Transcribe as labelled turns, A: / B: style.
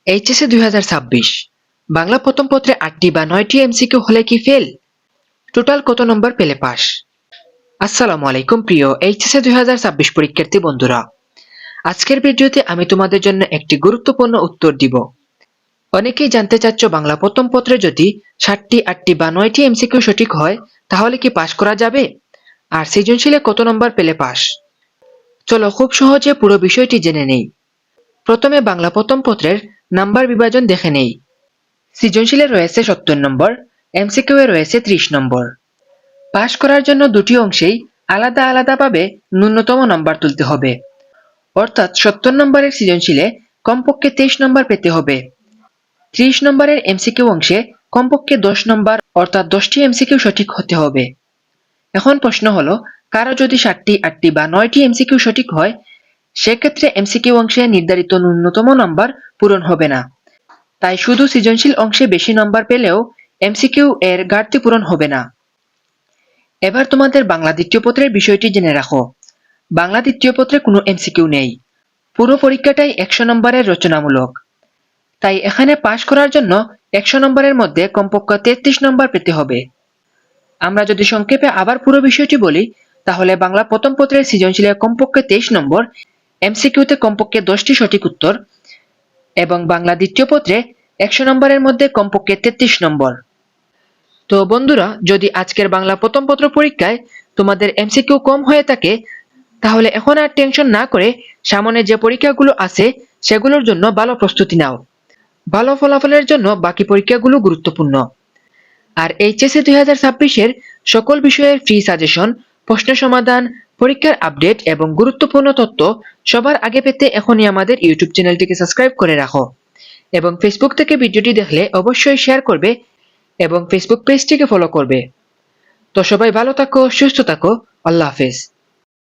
A: HSC 2026 Bangla প্রথম পত্রে 8টি বা 9টি এমসিকিউ হলে কি ফেল? টোটাল কত নম্বর পেলে পাস? আসসালামু আলাইকুম প্রিয় এইচএসসি 2026 পরীক্ষার্থী বন্ধুরা, আজকের ভিডিওতে আমি তোমাদের জন্য একটি গুরুত্বপূর্ণ উত্তর দিব। অনেকেই জানতে চাচ্ছ বাংলা প্রথম পত্রে যদি 7টি, 8টি বা 9টি এমসিকিউ সঠিক হয় তাহলে কি পাস করা যাবে? আর সৃজনশীলে কত নম্বর পেলে পাস? চলো খুব সহজে পুরো বিষয়টি জেনে নেই। প্রথমে বাংলা প্রথম পত্রের নাম্বার বিভাজন দেখে নেই। সৃজনশীলে রয়েছে 70 নম্বর, এমসিকিউ এ রয়েছে 30 নম্বর। পাস করার জন্য দুটি অংশেই আলাদা আলাদাভাবে ন্যূনতম নম্বর তুলতে হবে। অর্থাৎ 70 নম্বরের সৃজনশীলে কমপক্ষে 23 নম্বর পেতে হবে। 30 নম্বরের এমসিকিউ অংশে কমপক্ষে 10 নম্বর অর্থাৎ 10টি এমসিকিউ সঠিক হতে হবে। এখন প্রশ্ন হলো, কারো যদি 7টি, 8টি বা 9টি এমসিকিউ সঠিক হয় সেক্ষেত্রে এমসিকিউ অংশে নির্ধারিত ন্যূনতম নম্বর পূরণ হবে না। তাই শুধু সৃজনশীল অংশে বেশি নম্বর পেলেও এমসিকিউ এর ঘাটতি পূরণ হবে না। এবার তোমাদের বাংলা দ্বিতীয় পত্রের বিষয়টি জেনে রাখো। বাংলা দ্বিতীয় পত্রে কোনো এমসিকিউ নেই। পুরো পরীক্ষাটাই 100 নম্বরের রচনামূলক। তাই এখানে পাশ করার জন্য 100 নম্বরের মধ্যে কমপক্ষে 33 নম্বর পেতে হবে। আমরা যদি সংক্ষেপে আবার পুরো বিষয়টি বলি তাহলে বাংলা প্রথম পত্রের সৃজনশীলে কমপক্ষে 23 নম্বর, এমসিকিউতে কমপক্ষে 10টি সঠিক উত্তর এবং বাংলা দ্বিতীয় পত্রে 100 নম্বরের মধ্যে কমপক্ষে 33 নম্বর। তো বন্ধুরা, যদি আজকের বাংলা প্রথম পত্র পরীক্ষায় তোমাদের এমসিকিউ কম হয়ে থাকে তাহলে এখন আর টেনশন না করে সামনে যে পরীক্ষাগুলো আছে সেগুলোর জন্য ভালো প্রস্তুতি নাও। ভালো ফলাফলের জন্য বাকি পরীক্ষাগুলো গুরুত্বপূর্ণ। আর এইচএসসি 2026 এর সকল বিষয়ের ফ্রি সাজেশন, প্রশ্ন সমাধান, পরীক্ষার আপডেট এবং গুরুত্বপূর্ণ তথ্য সবার আগে পেতে এখনই আমাদের ইউটিউব চ্যানেলটিকে সাবস্ক্রাইব করে রাখো এবং ফেসবুক থেকে ভিডিওটি দেখলে অবশ্যই শেয়ার করবে এবং ফেসবুক পেজটিকে ফলো করবে। তো সবাই ভালো থাকো, সুস্থ থাকো, আল্লাহ হাফেজ।